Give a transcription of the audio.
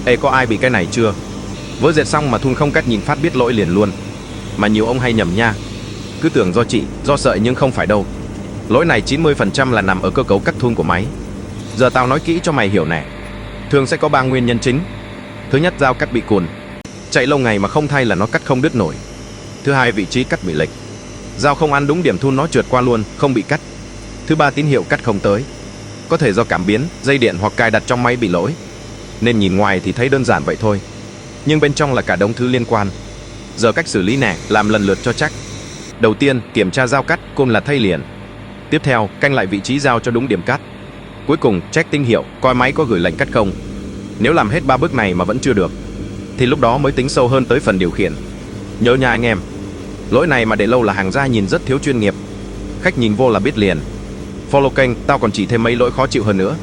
Ê, có ai bị cái này chưa? Vỡ dệt xong mà thun không cắt nhìn phát biết lỗi liền luôn. Mà nhiều ông hay nhầm nha. Cứ tưởng do chị, do sợi nhưng không phải đâu. Lỗi này 90% là nằm ở cơ cấu cắt thun của máy. Giờ tao nói kỹ cho mày hiểu nè. Thường sẽ có 3 nguyên nhân chính. Thứ nhất, dao cắt bị cùn. Chạy lâu ngày mà không thay là nó cắt không đứt nổi. Thứ hai, vị trí cắt bị lệch. Dao không ăn đúng điểm thun nó trượt qua luôn, không bị cắt. Thứ ba, tín hiệu cắt không tới. Có thể do cảm biến, dây điện hoặc cài đặt trong máy bị lỗi. Nên nhìn ngoài thì thấy đơn giản vậy thôi, nhưng bên trong là cả đống thứ liên quan. Giờ cách xử lý nè, làm lần lượt cho chắc. Đầu tiên, kiểm tra dao cắt, côn là thay liền. Tiếp theo, canh lại vị trí dao cho đúng điểm cắt. Cuối cùng, check tín hiệu, coi máy có gửi lệnh cắt không. Nếu làm hết 3 bước này mà vẫn chưa được, thì lúc đó mới tính sâu hơn tới phần điều khiển. Nhớ nha anh em, lỗi này mà để lâu là hàng ra nhìn rất thiếu chuyên nghiệp. Khách nhìn vô là biết liền. Follow kênh, tao còn chỉ thêm mấy lỗi khó chịu hơn nữa.